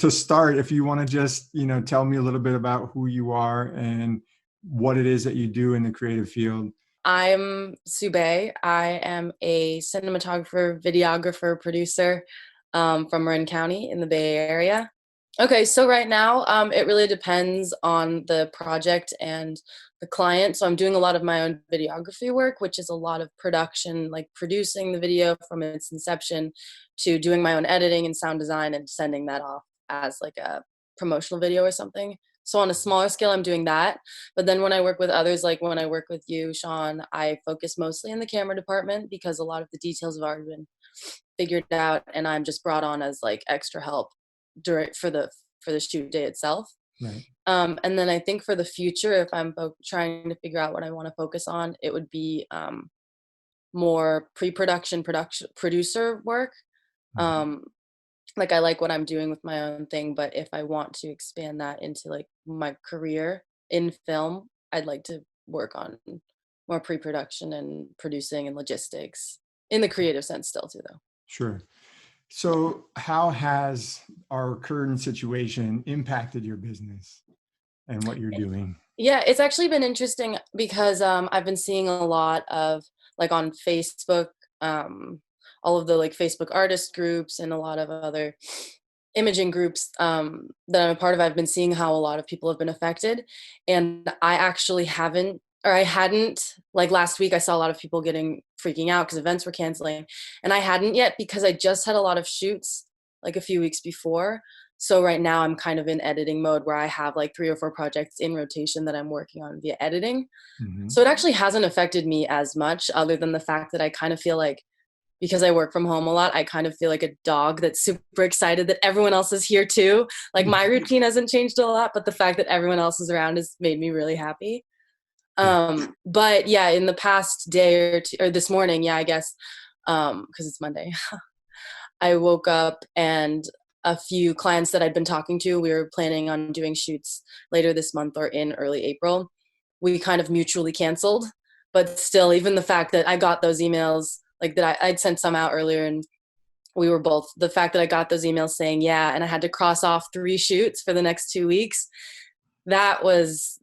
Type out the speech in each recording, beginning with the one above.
to start, if you want to just, tell me a little bit about who you are and what it is that you do in the creative field. I'm Subei. I am a cinematographer, videographer, producer from Marin County in the Bay Area. Okay, so right now, it really depends on the project and the client. So I'm doing a lot of my own videography work, which is a lot of production, like producing the video from its inception to doing my own editing and sound design and sending that off as like a promotional video or something. So on a smaller scale, I'm doing that. But then when I work with others, like when I work with you, Sean, I focus mostly in the camera department because a lot of the details have already been figured out, and I'm just brought on as like extra help during for the shoot day itself. Right. And then I think for the future, if I'm trying to figure out what I want to focus on, it would be more pre-production, producer work. Mhm. Um, like I like what I'm doing with my own thing, but if I want to expand that into like my career in film, I'd like to work on more pre-production and producing and logistics in the creative sense still too though. Sure. Yeah. So how has our current situation impacted your business and what you're doing? Yeah, it's actually been interesting because I've been seeing a lot of like on Facebook, all of the like Facebook artist groups and a lot of other imaging groups that I'm a part of. I've been seeing how a lot of people have been affected, and I actually haven't, or I hadn't. Like last week, I saw a lot of people freaking out because events were canceling, and I hadn't yet because I just had a lot of shoots like a few weeks before. So right now I'm kind of in editing mode where I have like 3 or 4 projects in rotation that I'm working on via editing. Hmm. So it actually hasn't affected me as much other than the fact that I kind of feel like because I work from home a lot, I kind of feel like a dog that's super excited that everyone else is here too. Like my routine hasn't changed a lot, but the fact that everyone else is around has made me really happy. Yeah. But yeah, in the past day or two, or this morning, yeah, I guess, because it's Monday, I woke up and a few clients that I'd been talking to, we were planning on doing shoots later this month or in early April. We kind of mutually canceled, but still, even the fact that I got those emails, like that I'd sent some out earlier, and we were both, the fact that I got those emails saying yeah, and I had to cross off 3 shoots for the next 2 weeks, that was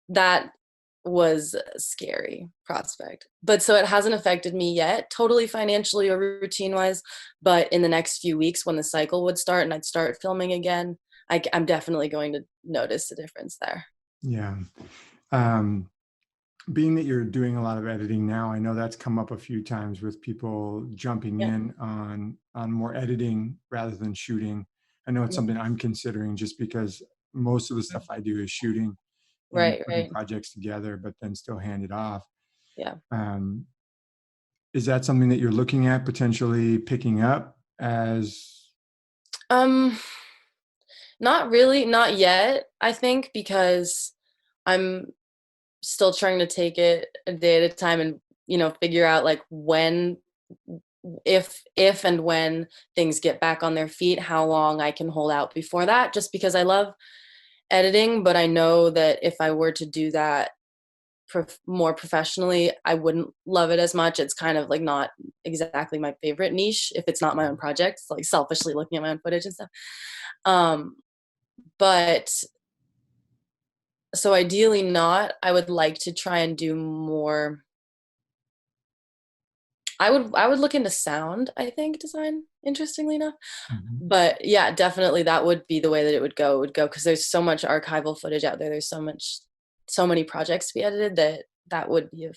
that was a scary prospect. But so it hasn't affected me yet, totally financially or routine wise. But in the next few weeks, when the cycle would start and I'd start filming again, I'm definitely going to notice a difference there. Yeah. Um, Being that you're doing a lot of editing now, I know that's come up a few times with people jumping Yeah. in on more editing rather than shooting. I know it's something I'm considering just because most of the stuff I do is shooting and Right, putting right. projects together, but then still hand it off. Yeah. Um, is that something that you're looking at potentially picking up as? Um, Not really, not yet, I think, because I'm still trying to take it a day at a time and, figure out like when, if and when things get back on their feet, how long I can hold out before that, just because I love editing, but I know that if I were to do that more professionally, I wouldn't love it as much. It's kind of like not exactly my favorite niche if it's not my own project. It's like selfishly looking at my own footage and stuff. Um, but so ideally not. I would like to try and do more. I would look into sound, I think, design, interestingly enough. Mhm. But yeah, definitely that would be the way that it would go. It would go because there's so much archival footage out there. There's so many projects to be edited that that would be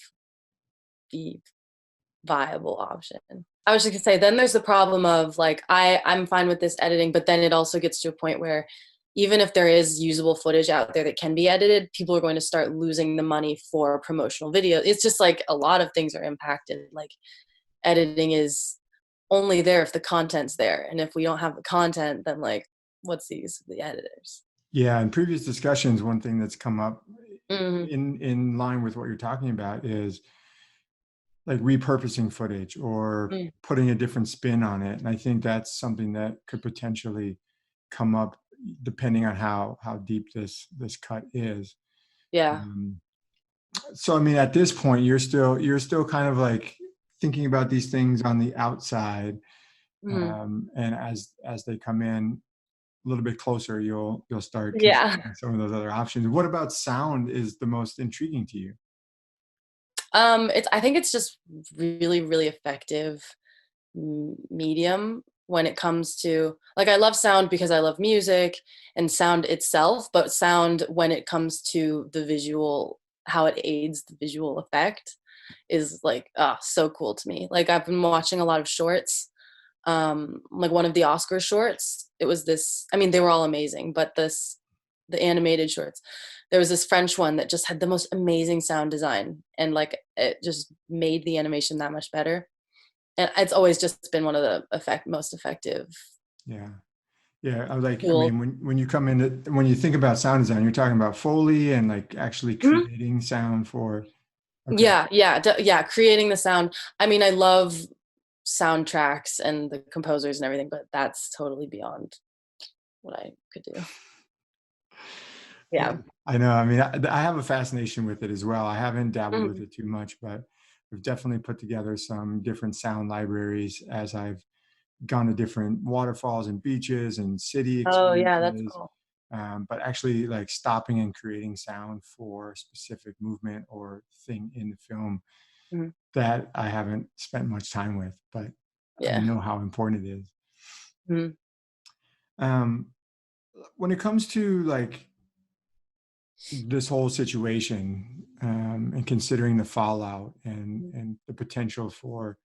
the viable option. I was just gonna say, then there's the problem of like I'm fine with this editing, but then it also gets to a point where even if there is usable footage out there that can be edited, people are going to start losing the money for promotional video. It's just like a lot of things are impacted. Like editing is only there if the content's there, and if we don't have the content, then like what's the use of the editors? Yeah, in previous discussions, one thing that's come up Hmm. in line with what you're talking about is like repurposing footage or putting a different spin on it. And I think that's something that could potentially come up depending on how deep this cut is. Yeah. Um, so I mean, at this point, you're still kind of like thinking about these things on the outside, Hmm. and as they come in. a little bit closer, you'll start Yeah. considering some of those other options. What about sound is the most intriguing to you? It's I think it's just really, really effective medium when it comes to, like, I love sound because I love music and sound itself, but sound when it comes to the visual, how it aids the visual effect is like, so cool to me. Like, I've been watching a lot of shorts, like one of the Oscar shorts. It was this, I mean, they were all amazing, but the animated shorts, there was this French one that just had the most amazing sound design, and like it just made the animation that much better. And it's always just been one of the most effective Yeah. Yeah, I tools. mean, when you come into when you think about sound design, you're talking about Foley and like actually Mhm. creating sound for. Okay. Yeah, yeah, yeah. Creating the sound. I mean, I love soundtracks and the composers and everything, but that's totally beyond what I could do. Yeah, Yeah. I know. I mean, I have a fascination with it as well. I haven't dabbled with Mhm. it too much, but we've definitely put together some different sound libraries as I've gone to different waterfalls and beaches and city Oh, yeah, that's experiences. cool. But actually, like stopping and creating sound for a specific movement or thing in the film, Mhm. that I haven't spent much time with, but I Yeah. know how important it is. Mhm. Um, when it comes to like this whole situation, and considering the fallout and the potential for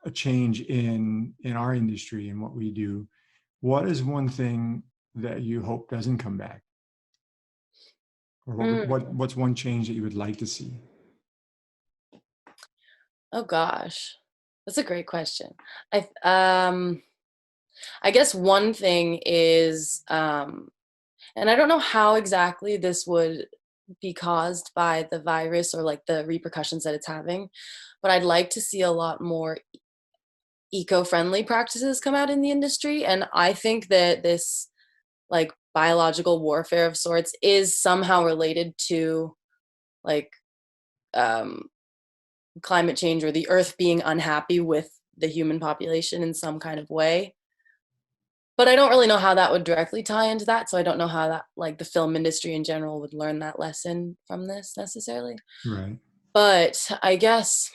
a change in our industry and what we do, what is one thing that you hope doesn't come back, or Mm. what's one change that you would like to see? Oh gosh. That's a great question. I guess one thing is, and I don't know how exactly this would be caused by the virus or like the repercussions that it's having, but I'd like to see a lot more eco-friendly practices come out in the industry. And I think that this, like, biological warfare of sorts is somehow related to, like, um, climate change or the earth being unhappy with the human population in some kind of way. But I don't really know how that would directly tie into that, so I don't know how that, like, the film industry in general would learn that lesson from this necessarily. Right. But I guess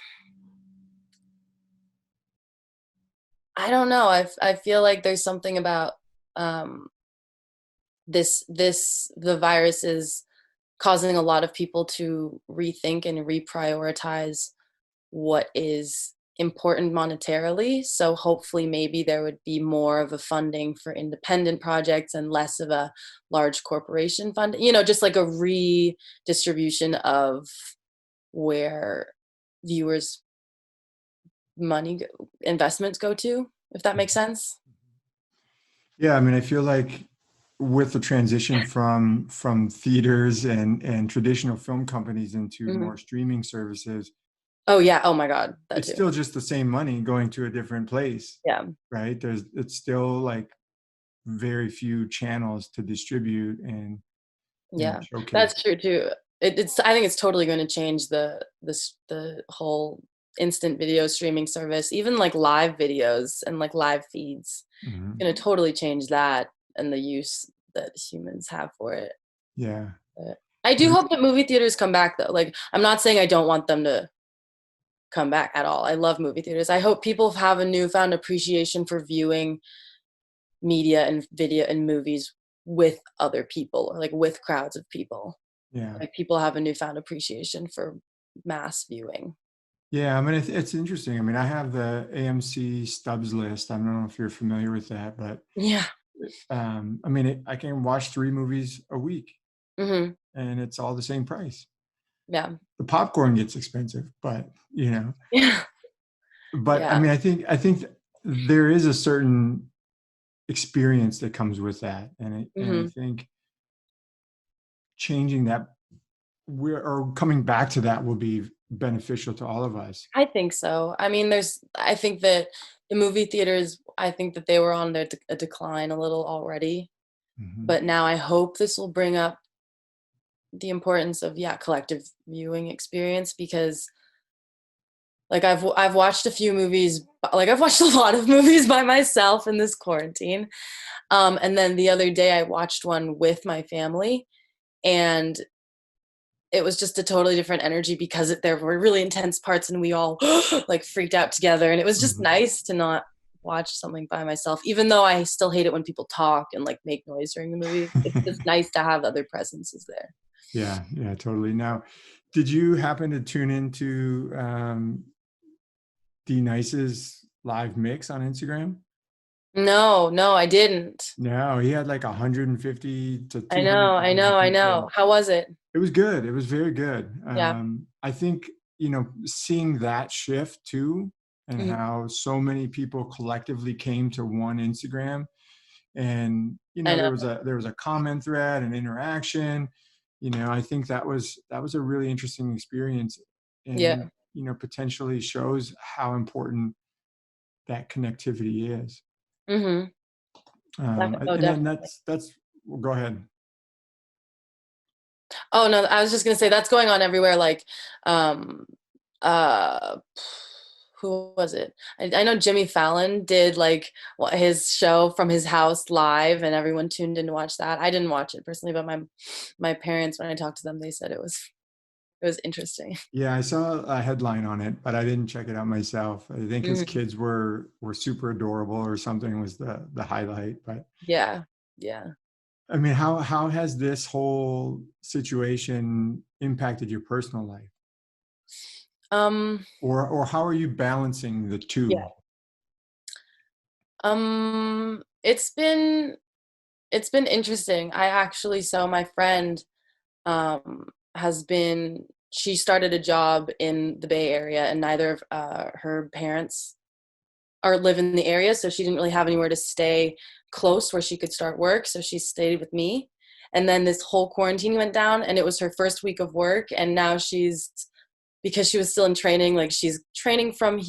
I don't know, I feel like there's something about, um, the virus is causing a lot of people to rethink and reprioritize what is important monetarily. So hopefully maybe there would be more of a funding for independent projects and less of a large corporation fund, just like a redistribution of where viewers investments go to, if that makes sense. Yeah, I mean, I feel like with the transition from theaters and traditional film companies into Mhm. more streaming services, Oh yeah, oh my god, that it's too. still just the same money going to a different place, Yeah. right? It's still like very few channels to distribute and Yeah, showcase. that's true too. It's I think it's totally going to change the whole instant video streaming service, even like live videos and like live feeds. It's Mhm. going to totally change that and the use that humans have for it. Yeah. But I do hope that movie theaters come back though. Like, I'm not saying I don't want them to come back at all. I love movie theaters. I hope people have a newfound appreciation for viewing media and video and movies with other people or like with crowds of people. Yeah. Like, people have a newfound appreciation for mass viewing. Yeah, I mean, it's interesting. I mean, I have the AMC stubs list. I don't know if you're familiar with that, but Yeah. I mean, I can watch 3 movies a week, Mhm. and it's all the same price. Yeah. The popcorn gets expensive, but, Yeah. but I Yeah. mean, I think there is a certain experience that comes with that, and I Mhm. think changing that, or coming back to that, will be beneficial to all of us. I think so. I mean, I think that the movie theaters, I think that they were on a decline a little already, Mhm. but now I hope this will bring up the importance of, yeah, collective viewing experience because Like I've watched a few movies, like I've watched a lot of movies by myself in this quarantine. And then the other day I watched one with my family, and it was just a totally different energy because there were really intense parts and we all like freaked out together. And it was just Mhm. nice to not watch something by myself, even though I still hate it when people talk and like make noise during the movie. It's just nice to have other presences there. Yeah, yeah, totally. Now, did you happen to tune into D Nice's live mix on Instagram? No, no, I didn't. No, he had like 150 to I know, I know, 200,000 I know. people. How was it? It was good. It was very good. Yeah. I think, seeing that shift too, and Mhm. how so many people collectively came to one Instagram, and I know. there was a comment thread and interaction. I think that was a really interesting experience, Yeah. and potentially shows how important that connectivity is. Mhm. Oh, And then definitely. that's well, go ahead. Oh no, I was just gonna say that's going on everywhere. Like, um, uh, who was it? I know Jimmy Fallon did like his show from his house live, and everyone tuned in to watch that. I didn't watch it personally, but my parents, when I talked to them, they said it was interesting. Yeah, I saw a headline on it, but I didn't check it out myself. I think his Mhm. kids were super adorable or something was the highlight. But Yeah, yeah. I mean, how has this whole situation impacted your personal life? Um, Or how are you balancing the yeah. two? It's been interesting. I actually, so my friend has been, she started a job in the Bay Area, and neither of her parents are live in the area, so she didn't really have anywhere to stay close where she could start work, so she stayed with me. And then this whole quarantine went down, and it was her first week of work, and now because she was still in training, like she's training from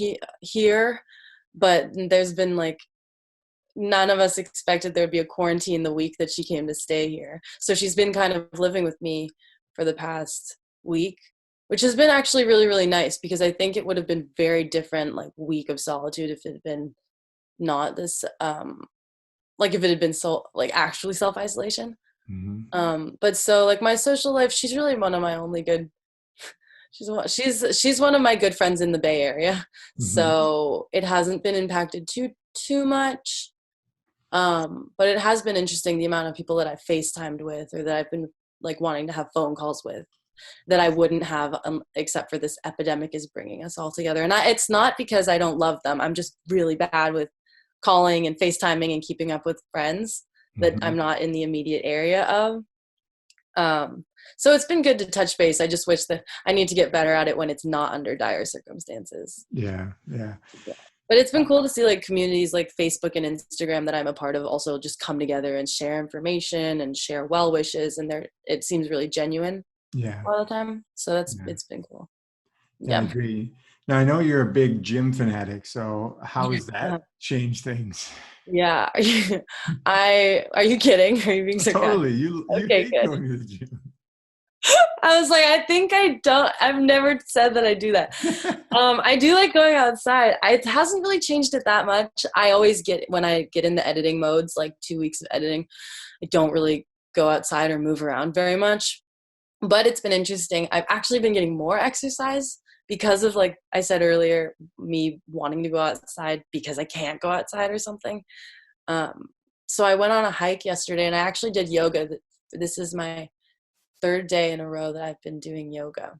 here, but there's been like none of us expected there'd be a quarantine the week that she came to stay here. So she's been kind of living with me for the past week, which has been actually really, really nice, because I think it would have been very different, like week of solitude, if it had been not this, like if it had been so like actually self isolation. Hmm. But so like my social life, she's really one of my only good. She's one of my good friends in the Bay Area, Hmm. so it hasn't been impacted too much. But it has been interesting the amount of people that I've FaceTimed with, or that I've been like wanting to have phone calls with, that I wouldn't have, except for this epidemic is bringing us all together. And it's not because I don't love them. I'm just really bad with calling and FaceTiming and keeping up with friends that Hmm. I'm not in the immediate area of. Um, so it's been good to touch base. I just wish that I need to get better at it when it's not under dire circumstances. Yeah, yeah. Yeah. But it's been cool to see like communities like Facebook and Instagram that I'm a part of also just come together and share information and share well wishes, and it seems really genuine Yeah, all the time. So yeah. it's been cool. Yeah, I Yeah. agree. Now I know you're a big gym fanatic, so how has Uh, that changed things? yeah. Are you kidding? Are you being sarcastic? Totally. You Okay, hate good. going to the gym. I was like, I think I've never said that I do that. I do like going outside. It hasn't really changed it that much. I always when I get in the editing modes, like 2 weeks of editing, I don't really go outside or move around very much. But it's been interesting. I've actually been getting more exercise because of, like I said earlier, me wanting to go outside because I can't go outside or something. Um, so I went on a hike yesterday, and I actually did yoga. This is my third day in a row that I've been doing yoga.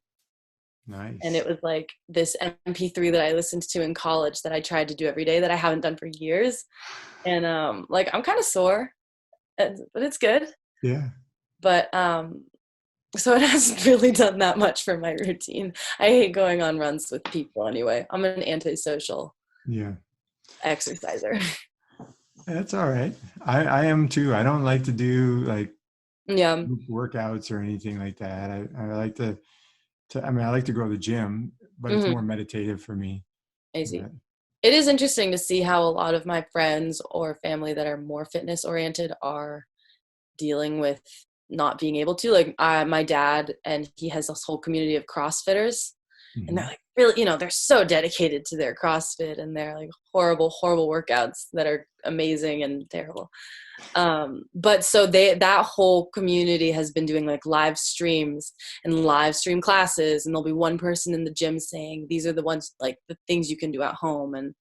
And it Nice. was like this MP3 that I listened to in college that I tried to do every day that I haven't done for years. And like I'm kind of sore, but it's good. Yeah. But so it hasn't really done that much for my routine. I hate going on runs with people anyway. I'm an antisocial Yeah. exerciser. That's all right. I am too. I don't like to do like Yeah. group workouts or anything like that. I like to I mean I like to go to the gym, but it's Hmm. more meditative for me. I see. But It is interesting to see how a lot of my friends or family that are more fitness oriented are dealing with not being able to. Like my dad, and he has this whole community of CrossFitters, and they're Hmm. like really, they're so dedicated to their CrossFit, and they're like horrible workouts that are amazing and terrible. But so that whole community has been doing like live streams and live stream classes, and there'll be one person in the gym saying these are the ones, like the things you can do at home, and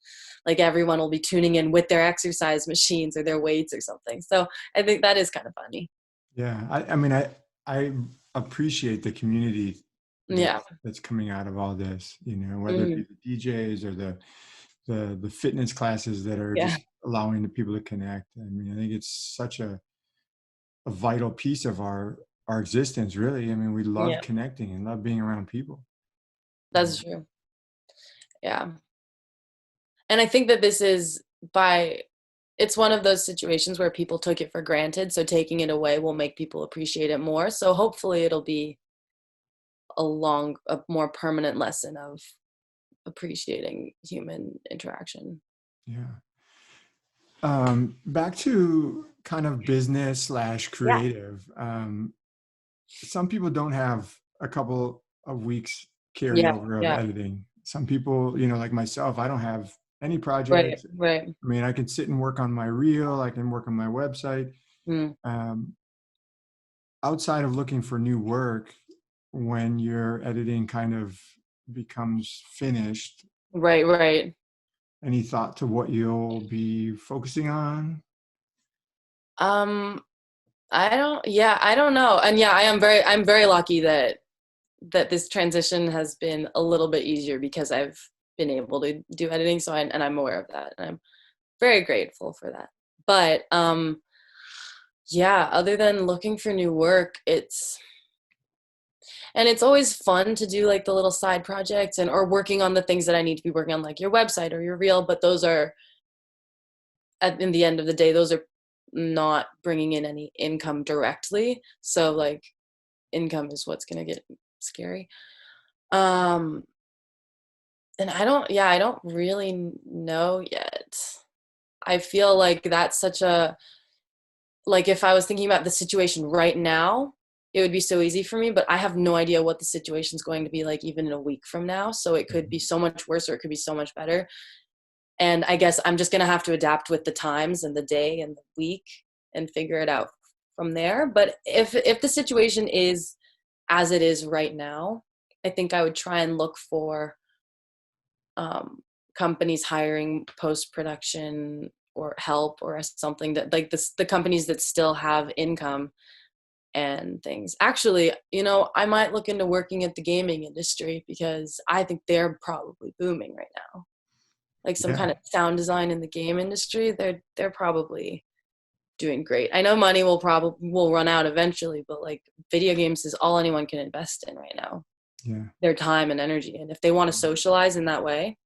like everyone will be tuning in with their exercise machines or their weights or something. So I think that is kind of funny. Yeah. I mean, I appreciate the community Yeah. that's coming out of all this, whether it Mm-hmm. be the DJs or the fitness classes that are Yeah. just allowing the people to connect. I mean, I think it's such a vital piece of our existence, really. I mean, we love Yeah, connecting and love being around people. that's true. Yeah. And I think that this is by it's one of those situations where people took it for granted, so taking it away will make people appreciate it more. So hopefully it'll be a more permanent lesson of appreciating human interaction. Yeah. Back to kind of business slash Yeah. creative. Some people don't have a couple of weeks Yeah. carryover of Yeah. editing. Some people, like myself, I don't have any Right. projects. Right. I mean, I can sit and work on my reel, I can work on my website. Mm. Um, Outside of looking for new work, when your editing kind of becomes finished, Right. Right. any thought to what you'll be focusing on? Um, I don't know. And yeah, I'm very lucky that this transition has been a little bit easier because I've been able to do editing. And I'm aware of that. And I'm very grateful for that. But yeah, other than looking for new work, it's always fun to do like the little side projects and or working on the things that I need to be working on, like your website or your reel. But those are in the end of the day, those are not bringing in any income directly. So like income is what's going to get scary. Um, and I don't really know yet. I feel like that's such a, like if I was thinking about the situation right now, it would be so easy for me, but I have no idea what the situation's going to be like even in a week from now. So it could be Mhm. so much worse or it could be so much better. And I guess I'm just going to have to adapt with the times and the day and the week and figure it out from there. But if the situation is as it is right now, I think I would try and look for um, companies hiring post production or help or something that like this, the companies that still have income and things. Actually, I might look into working at the gaming industry because I think they're probably booming right now. Like some Yeah. kind of sound design in the game industry, they're probably doing great. I know money will run out eventually, but like video games is all anyone can invest in right now. Yeah. Their time and energy. And if they want to socialize in that way,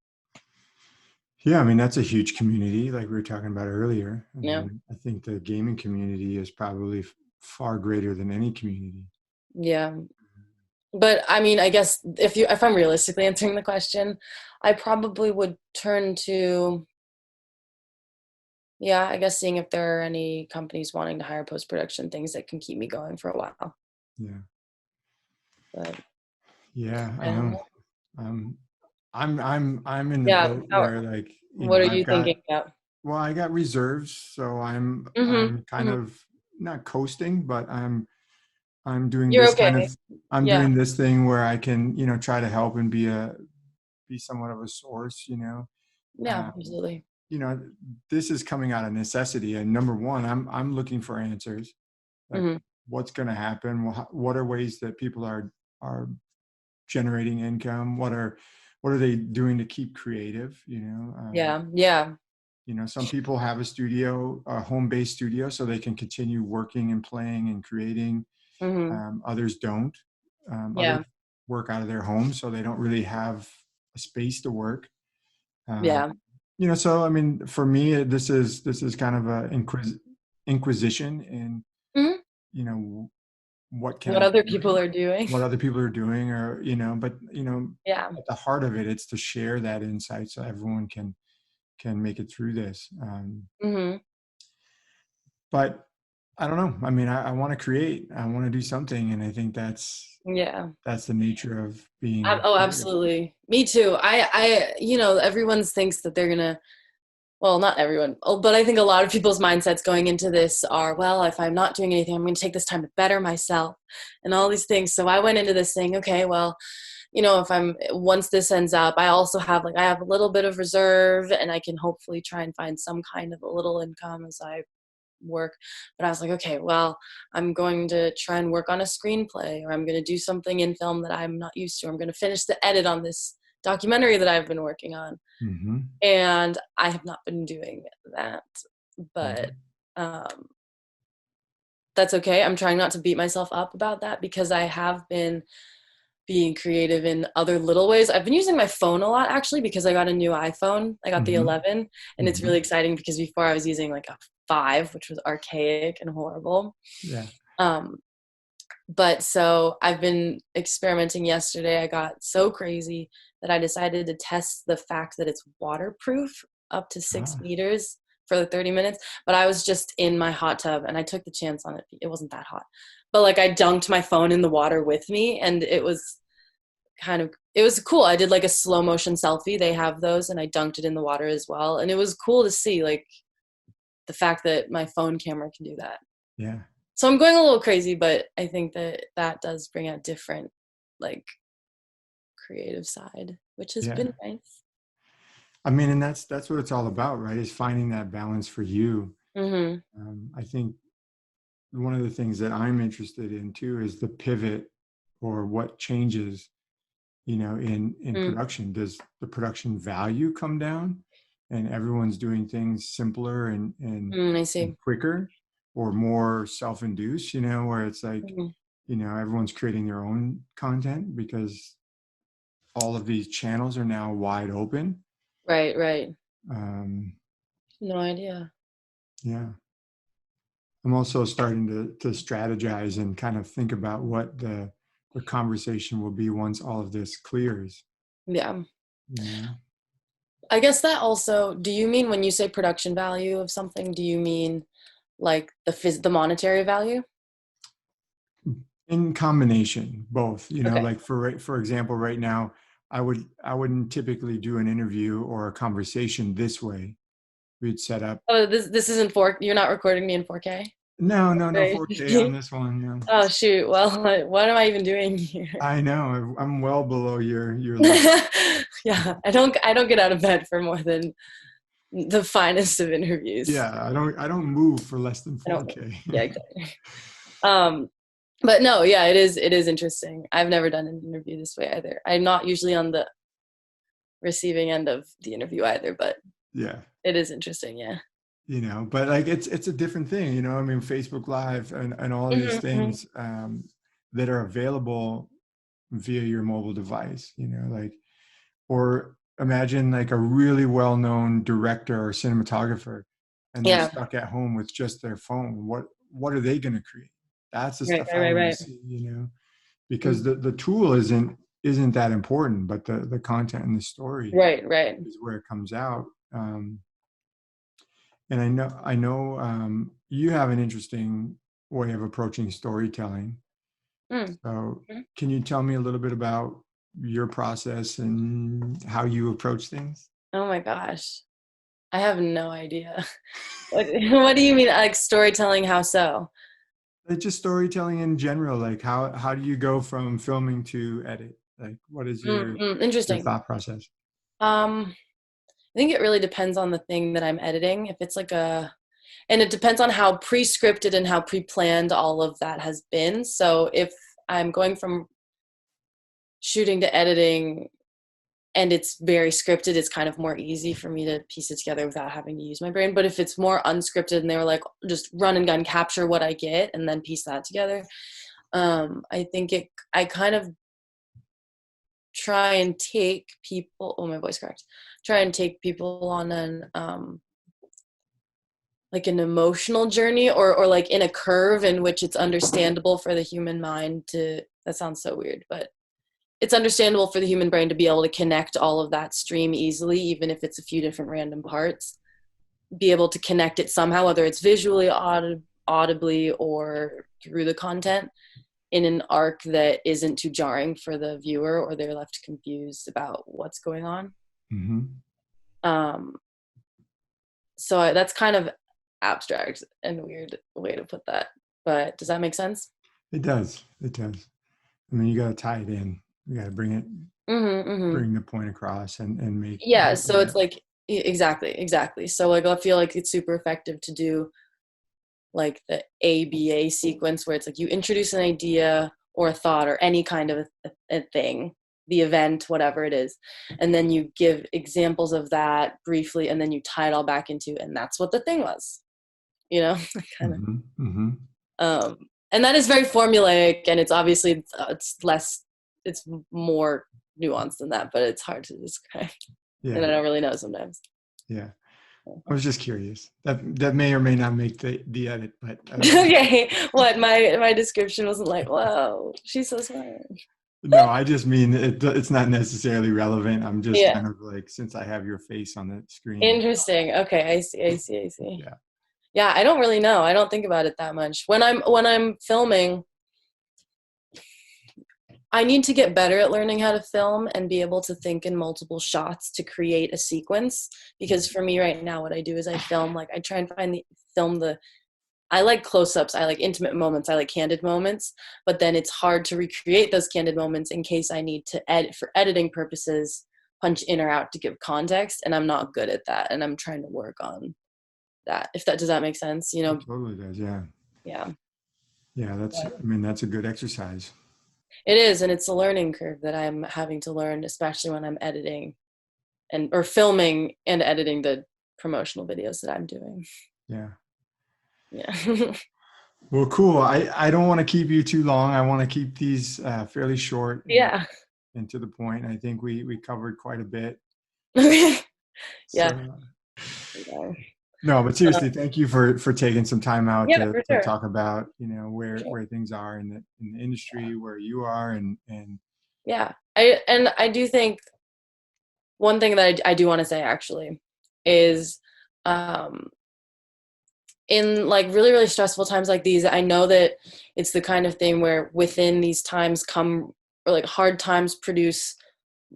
Yeah, I mean, that's a huge community, like we were talking about earlier. I you know, mean, I think the gaming community is probably far greater than any community. yeah. But I mean, I guess if I'm realistically answering the question, I probably would turn to, yeah, I guess seeing if there are any companies wanting to hire post production things that can keep me going for a while. Yeah. But Yeah, I I don't know. know. Um, I'm in the Yeah. boat where, like, What are I've you got, thinking about? well, I got reserves, so Mm-hmm. I'm kind Hmm. of not coasting, but I'm doing You're this kind okay. of I'm Yeah. doing this thing where I can, try to help and be somewhat of a source, Yeah. Um, Absolutely. you know, this is coming out of necessity. And number one, I'm looking for answers. Like, Hmm. what's going to happen? What are ways that people are generating income? What are they doing to keep creative? Yeah. Yeah. Some people have a studio, a home-based studio, so they can continue working and playing and creating. Hmm. Others don't. Others Yeah. work out of their home, so they don't really have a space to work. Um, Yeah. so I mean, for me, this is kind of a inquisition in, Hmm. you know, what can What I other do, people are doing. what other people are doing, or but Yeah. at the heart of it, it's to share that insight so everyone can make it through this. Hmm. But I don't know. I mean, I want to create, I want to do something. And I think Yeah. that's the nature of being Oh, creative. absolutely. Me too. Everyone thinks that they're gonna, well, not everyone, but I think a lot of people's mindsets going into this are, well, if I'm not doing anything, I'm going to take this time to better myself and all these things. So I went into this saying, okay, well, if once this ends up, I also have I have a little bit of reserve and I can hopefully try and find some kind of a little income as I work. But I was like, okay, well, I'm going to try and work on a screenplay, or I'm going to do something in film that I'm not used to. I'm going to finish the edit on this documentary that I've been working on. Hmm. And I have not been doing that, Yeah. but um, that's okay. I'm trying not to beat myself up about that because I have been being creative in other little ways. I've been using my phone a lot actually because I got a new iPhone. I got the Hmm. 11, and it's really Hmm. exciting because before I was using like a 5, which was archaic and horrible. Yeah. Um, but so I've been experimenting. Yesterday I got so crazy that I decided to test the fact that it's waterproof up to 6 Ah, meters for the 30 minutes. But I was just in my hot tub and I took the chance on it. It wasn't that hot, but I dunked my phone in the water with me, and it was cool. I did a slow motion selfie. They have those, and I dunked it in the water as well, and it was cool to see the fact that my phone camera can do that. yeah. So I'm going a little crazy, but I think that does bring out different, like, creative side, which has Yeah. been nice. I mean, and that's what it's all about, right? Is finding that balance for you. Mhm. I think one of the things that I'm interested in too is the pivot or what changes, in Mm. production. Does the production value come down and everyone's doing things simpler I and see. quicker or more self-induced, where it's like, Mhm. everyone's creating their own content because all of these channels are now wide open. Right, right. Um, No idea. yeah. I'm also starting to strategize and kind of think about what the conversation will be once all of this clears, Yeah. you know. I guess that also, do you mean when you say production value of something, do you mean the monetary value? In combination, both, Okay. like for example, right now, I wouldn't typically do an interview or a conversation this way. We'd set up. Oh, this isn't you're not recording me in 4K? No, no, no Great. 4K on this one. No. Oh shoot. Well, what am I even doing here? I know I'm well below your level. Yeah, I don't get out of bed for more than the finest of interviews. Yeah, I don't move for less than I don't. 4K. Yeah, exactly. Um, but no, yeah, it is interesting. I've never done an interview this way either. I'm not usually on the receiving end of the interview either, but Yeah. it is interesting. Yeah. But like it's a different thing, I mean, Facebook Live and all these Hmm. Hmm. things that are available via your mobile device, like, or imagine like a really well-known director or cinematographer and they're Yeah. stuck at home with just their phone. What are they going to create? That's the Right. stuff Right. I Right. want to Right. see, because Mm. the tool isn't that important, but the content and the story Right. Right. is where it comes out. And I know you have an interesting way of approaching storytelling. Mm. So can you tell me a little bit about your process and how you approach things? Oh my gosh. I have no idea. What do you mean, like storytelling? How so? Like just storytelling in general, like how do you go from filming to edit? Like what is your Interesting. thought process? Um, I think it really depends on the thing that I'm editing. If it's and it depends on how pre-scripted and how pre-planned all of that has been. So if I'm going from shooting to editing and it's very scripted, it's kind of more easy for me to piece it together without having to use my brain. But if it's more unscripted and they were like, just run and gun, capture what I get, and then piece that together, I kind of try and take people. Oh, my voice cracked. Try and take people on an emotional journey, or like in a curve in which it's understandable for the human mind to. That sounds so weird, but it's understandable for the human brain to be able to connect all of that stream easily, even if it's a few different random parts. Be able to connect it somehow, whether it's visually, audibly or through the content in an arc that isn't too jarring for the viewer or they're left confused about what's going on. Mm-hmm. Um, that's kind of abstract and weird way to put that. But does that make sense? It does. It does. I mean, you got to tie it in. You got to Mm-hmm, mm-hmm. bring the point across and Yeah. make So it's that. like, exactly. So like, I feel like it's super effective to do like the ABA sequence where it's like you introduce an idea or a thought or any kind of a thing, the event, whatever it is, and then you give examples of that briefly, and then you tie it all back into, and that's what the thing was, you know, kind of. Mm-hmm. Mm-hmm. And that is very formulaic, and it's obviously it's more nuanced than that, but it's hard to describe, and Yeah. I don't really know sometimes. Yeah. I was just curious. That may or may not make the edit, but Okay, what my description wasn't like, whoa, she's so smart. no, I just mean it's not necessarily relevant. I'm just Yeah, kind of like, since I have your face on the screen. interesting. Okay, I see. Yeah. Yeah, I don't really know. I don't think about it that much. When I'm filming, I need to get better at learning how to film and be able to think in multiple shots to create a sequence. Because for me right now, what I do is I film, like I try and film the, I like close-ups, I like intimate moments, I like candid moments, but then it's hard to recreate those candid moments in case I need to edit for editing purposes, punch in or out to give context, and I'm not good at that, and I'm trying to work on that. If that does that make sense, you It know? totally does. Yeah. Yeah. Yeah. I mean, that's a good exercise. It is, and it's a learning curve that I'm having to learn, especially when I'm editing or filming and editing the promotional videos that I'm doing. Yeah. Yeah. Well, cool. I don't want to keep you too long. I want to keep these fairly short Yeah. and to the point. I think we covered quite a bit. Yeah. So Yeah. no, but seriously, thank you for taking some time out Yeah, for to sure. talk about, Sure. where things are in the industry, where you are, and Yeah. I do think one thing that I do want to say actually is um in like really, really stressful times like these, I know that it's the kind of thing where within these times come, or like hard times produce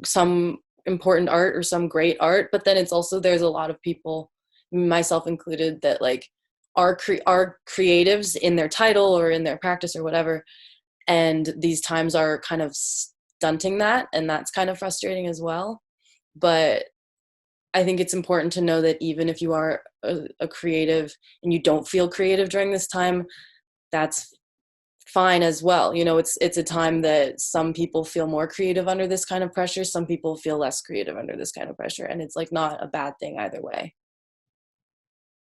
some important art or some great art, but then it's also, there's a lot of people, myself included, that like are creatives in their title or in their practice or whatever, and these times are kind of stunting that, and that's kind of frustrating as well. But I think it's important to know that even if you are a creative and you don't feel creative during this time, that's fine as well. You know, it's a time that some people feel more creative under this kind of pressure, some people feel less creative under this kind of pressure, and it's like not a bad thing either way.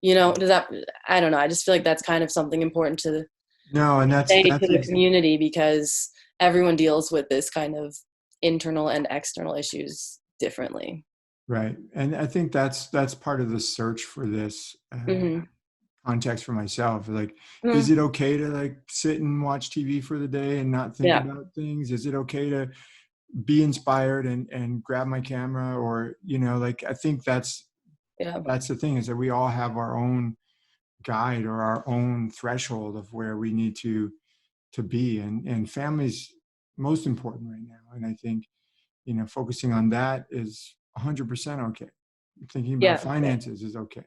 You know, does that, I don't know, I just feel like that's kind of something important to no, and say to the community, because everyone deals with this kind of internal and external issues differently. right. And I think that's part of the search for this Mhm. context for myself. Like, is Mhm. it okay to like sit and watch TV for the day and not think Yeah. about things? Is it okay to be inspired and grab my camera? Or, like, I think Yeah. that's the thing, is that we all have our own guide or our own threshold of where we need to be, and family's most important right now. And I think, focusing on that is 100% okay. Thinking about Yeah. finances is okay.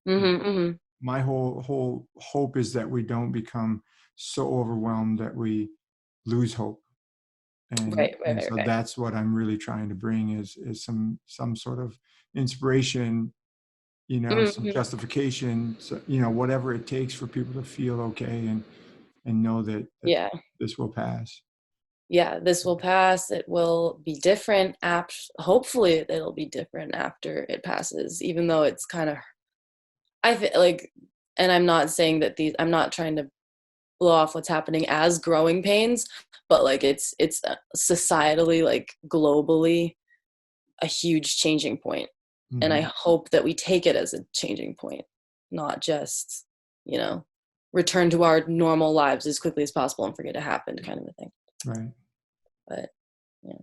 You Mhm. know, Mhm. my whole hope is that we don't become so overwhelmed that we lose hope. and Right, right, and right, so right. that's what I'm really trying to bring, is some sort of inspiration, some Mhm. justification, so, whatever it takes for people to feel okay and know that Yeah. this will pass. Yeah, this will pass. It will be different hopefully it'll be different after it passes, even though it's kind of, I feel like, and I'm not saying that I'm not trying to blow off what's happening as growing pains, but like it's societally, like globally, a huge changing point. And I Hmm. hope that we take it as a changing point, not just, you know, return to our normal lives as quickly as possible and forget it happened kind of a thing. Right. But yeah.